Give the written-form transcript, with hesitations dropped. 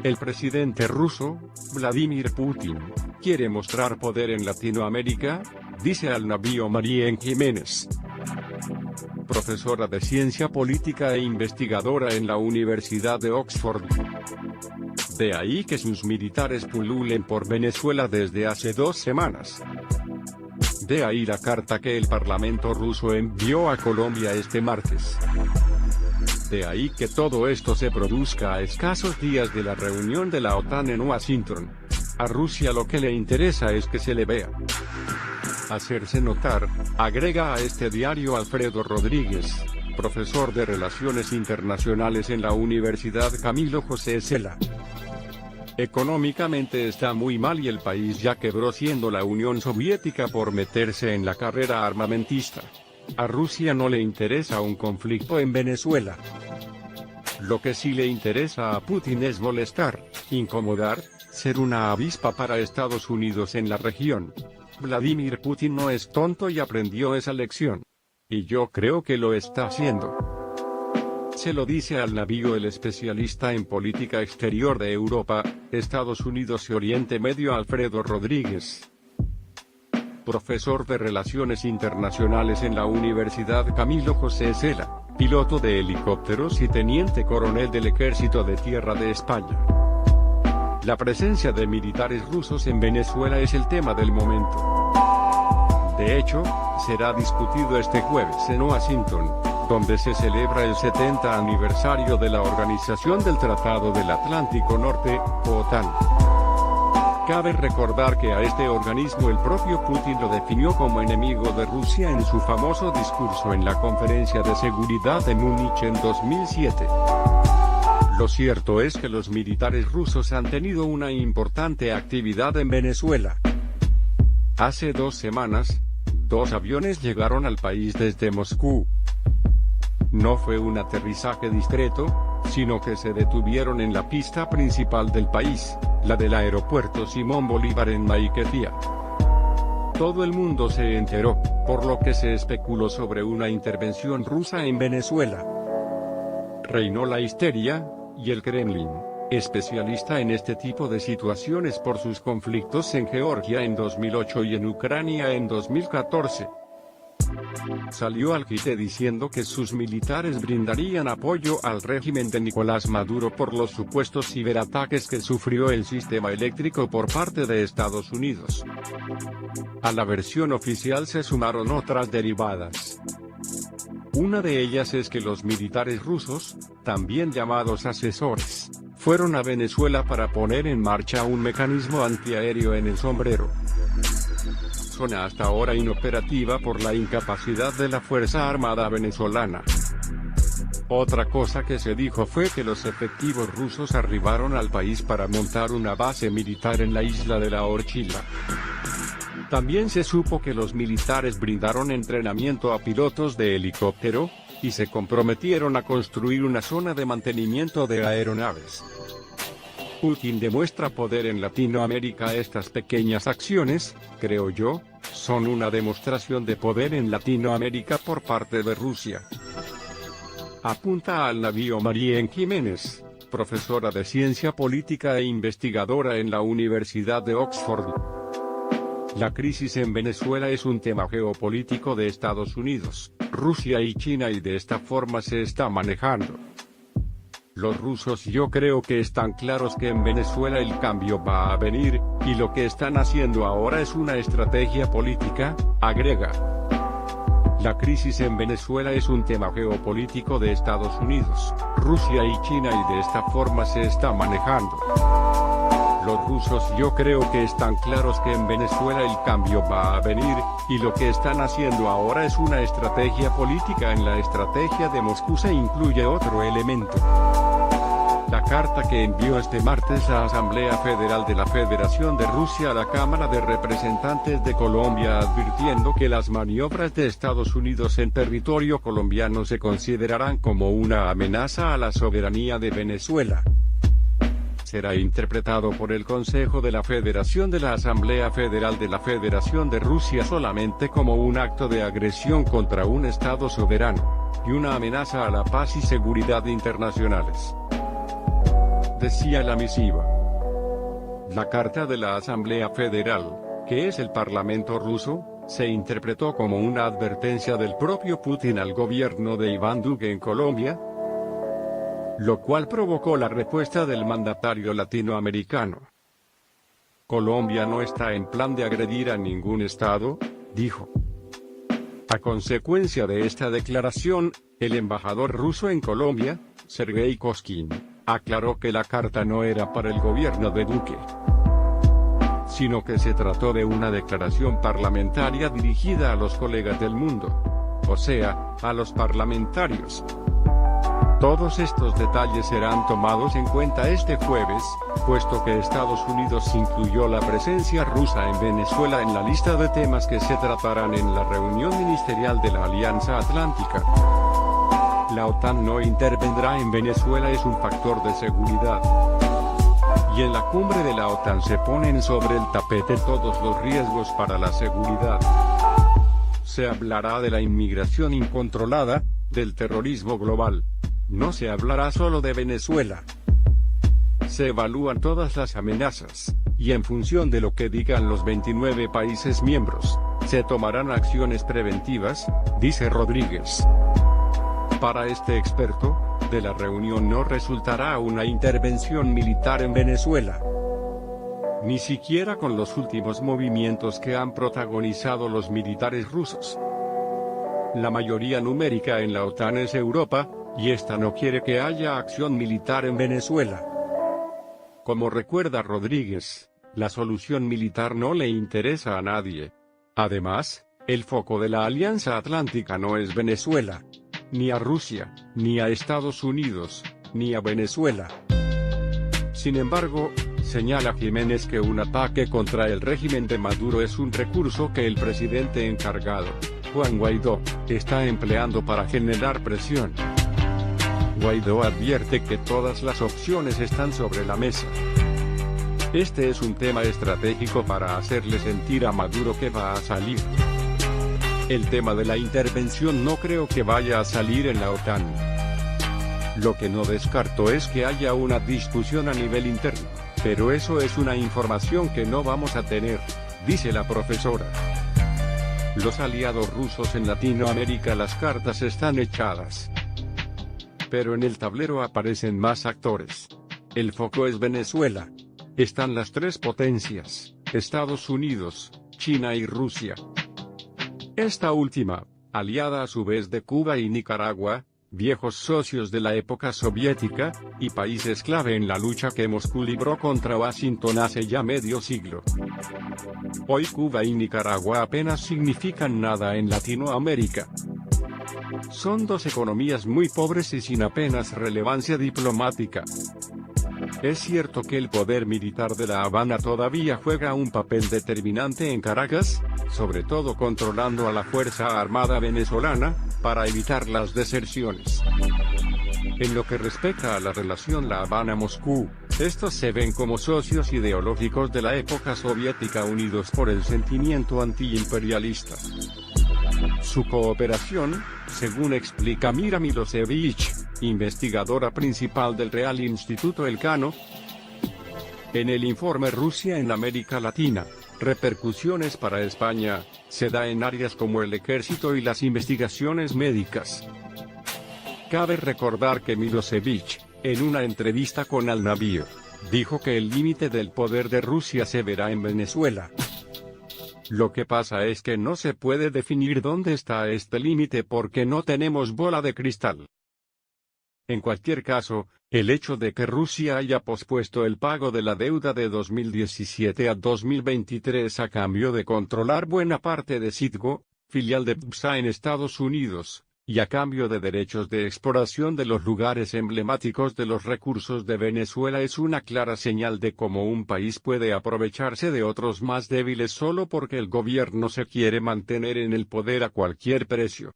El presidente ruso, Vladimir Putin, quiere mostrar poder en Latinoamérica, dice al navío María Jiménez, profesora de ciencia política e investigadora en la Universidad de Oxford. De ahí que sus militares pululen por Venezuela desde hace 2 semanas. De ahí la carta que el Parlamento ruso envió a Colombia este martes. De ahí que todo esto se produzca a escasos días de la reunión de la OTAN en Washington. A Rusia lo que le interesa es que se le vea. Hacerse notar, agrega a este diario Alfredo Rodríguez, profesor de Relaciones Internacionales en la Universidad Camilo José Cela. Económicamente está muy mal y el país ya quebró siendo la Unión Soviética por meterse en la carrera armamentista. A Rusia no le interesa un conflicto en Venezuela. Lo que sí le interesa a Putin es molestar, incomodar, ser una avispa para Estados Unidos en la región. Vladimir Putin no es tonto y aprendió esa lección. Y yo creo que lo está haciendo. Se lo dice al navío el especialista en política exterior de Europa, Estados Unidos y Oriente Medio Alfredo Rodríguez, profesor de Relaciones Internacionales en la Universidad Camilo José Cela, piloto de helicópteros y teniente coronel del Ejército de Tierra de España. La presencia de militares rusos en Venezuela es el tema del momento. De hecho, será discutido este jueves en Washington, donde se celebra el 70 aniversario de la Organización del Tratado del Atlántico Norte, OTAN. Cabe recordar que a este organismo el propio Putin lo definió como enemigo de Rusia en su famoso discurso en la Conferencia de Seguridad de Múnich en 2007. Lo cierto es que los militares rusos han tenido una importante actividad en Venezuela. Hace 2 semanas, 2 aviones llegaron al país desde Moscú. No fue un aterrizaje discreto, sino que se detuvieron en la pista principal del país, la del aeropuerto Simón Bolívar en Maiquetía. Todo el mundo se enteró, por lo que se especuló sobre una intervención rusa en Venezuela. Reinó la histeria, y el Kremlin, especialista en este tipo de situaciones por sus conflictos en Georgia en 2008 y en Ucrania en 2014, salió al quite diciendo que sus militares brindarían apoyo al régimen de Nicolás Maduro por los supuestos ciberataques que sufrió el sistema eléctrico por parte de Estados Unidos. A la versión oficial se sumaron otras derivadas. Una de ellas es que los militares rusos, también llamados asesores, fueron a Venezuela para poner en marcha un mecanismo antiaéreo en el sombrero. Zona hasta ahora inoperativa por la incapacidad de la Fuerza Armada venezolana. Otra cosa que se dijo fue que los efectivos rusos arribaron al país para montar una base militar en la isla de La Orchila. También se supo que los militares brindaron entrenamiento a pilotos de helicóptero, y se comprometieron a construir una zona de mantenimiento de aeronaves. Putin demuestra poder en Latinoamérica. Estas pequeñas acciones, creo yo, son una demostración de poder en Latinoamérica por parte de Rusia. Apunta al navío María Jiménez, profesora de ciencia política e investigadora en la Universidad de Oxford. La crisis en Venezuela es un tema geopolítico de Estados Unidos, Rusia y China, y de esta forma se está manejando. Los rusos yo creo que están claros que en Venezuela el cambio va a venir, y lo que están haciendo ahora es una estrategia política, agrega. La crisis en Venezuela es un tema geopolítico de Estados Unidos, Rusia y China, y de esta forma se está manejando. Los rusos yo creo que están claros que en Venezuela el cambio va a venir, y lo que están haciendo ahora es una estrategia política. En la estrategia de Moscú se incluye otro elemento. La carta que envió este martes la Asamblea Federal de la Federación de Rusia a la Cámara de Representantes de Colombia, advirtiendo que las maniobras de Estados Unidos en territorio colombiano se considerarán como una amenaza a la soberanía de Venezuela. Será interpretado por el Consejo de la Federación de la Asamblea Federal de la Federación de Rusia solamente como un acto de agresión contra un Estado soberano, y una amenaza a la paz y seguridad internacionales. decía la misiva. La carta de la Asamblea Federal, que es el Parlamento ruso, se interpretó como una advertencia del propio Putin al gobierno de Iván Duque en Colombia, lo cual provocó la respuesta del mandatario latinoamericano. Colombia no está en plan de agredir a ningún estado, dijo. A consecuencia de esta declaración, el embajador ruso en Colombia, Sergei Koskin, aclaró que la carta no era para el gobierno de Duque, sino que se trató de una declaración parlamentaria dirigida a los colegas del mundo, o sea, a los parlamentarios. Todos estos detalles serán tomados en cuenta este jueves, puesto que Estados Unidos incluyó la presencia rusa en Venezuela en la lista de temas que se tratarán en la reunión ministerial de la Alianza Atlántica. La OTAN no intervendrá en Venezuela, es un factor de seguridad. Y en la cumbre de la OTAN se ponen sobre el tapete todos los riesgos para la seguridad. Se hablará de la inmigración incontrolada, del terrorismo global. No se hablará solo de Venezuela. Se evalúan todas las amenazas, y en función de lo que digan los 29 países miembros, se tomarán acciones preventivas, dice Rodríguez. Para este experto, de la reunión no resultará una intervención militar en Venezuela. Ni siquiera con los últimos movimientos que han protagonizado los militares rusos. La mayoría numérica en la OTAN es Europa, y esta no quiere que haya acción militar en Venezuela. Como recuerda Rodríguez, la solución militar no le interesa a nadie. Además, el foco de la Alianza Atlántica no es Venezuela, ni a Rusia, ni a Estados Unidos, ni a Venezuela. Sin embargo, señala Jiménez que un ataque contra el régimen de Maduro es un recurso que el presidente encargado, Juan Guaidó, está empleando para generar presión. Guaidó advierte que todas las opciones están sobre la mesa. Este es un tema estratégico para hacerle sentir a Maduro que va a salir. El tema de la intervención no creo que vaya a salir en la OTAN. Lo que no descarto es que haya una discusión a nivel interno, pero eso es una información que no vamos a tener, dice la profesora. Los aliados rusos en Latinoamérica, las cartas están echadas. Pero en el tablero aparecen más actores. El foco es Venezuela. Están las tres potencias, Estados Unidos, China y Rusia. Esta última, aliada a su vez de Cuba y Nicaragua, viejos socios de la época soviética, y países clave en la lucha que Moscú libró contra Washington hace ya medio siglo. Hoy Cuba y Nicaragua apenas significan nada en Latinoamérica. Son dos economías muy pobres y sin apenas relevancia diplomática. Es cierto que el poder militar de La Habana todavía juega un papel determinante en Caracas, sobre todo controlando a la Fuerza Armada venezolana, para evitar las deserciones. En lo que respecta a la relación La Habana-Moscú, estos se ven como socios ideológicos de la época soviética unidos por el sentimiento antiimperialista. Su cooperación, según explica Mira Milosevich, investigadora principal del Real Instituto Elcano, en el informe Rusia en América Latina, repercusiones para España, se da en áreas como el ejército y las investigaciones médicas. Cabe recordar que Milosevich, en una entrevista con Al Navío, dijo que el límite del poder de Rusia se verá en Venezuela. Lo que pasa es que no se puede definir dónde está este límite porque no tenemos bola de cristal. En cualquier caso, el hecho de que Rusia haya pospuesto el pago de la deuda de 2017 a 2023 a cambio de controlar buena parte de Citgo, filial de PSA en Estados Unidos, y a cambio de derechos de exploración de los lugares emblemáticos de los recursos de Venezuela es una clara señal de cómo un país puede aprovecharse de otros más débiles solo porque el gobierno se quiere mantener en el poder a cualquier precio.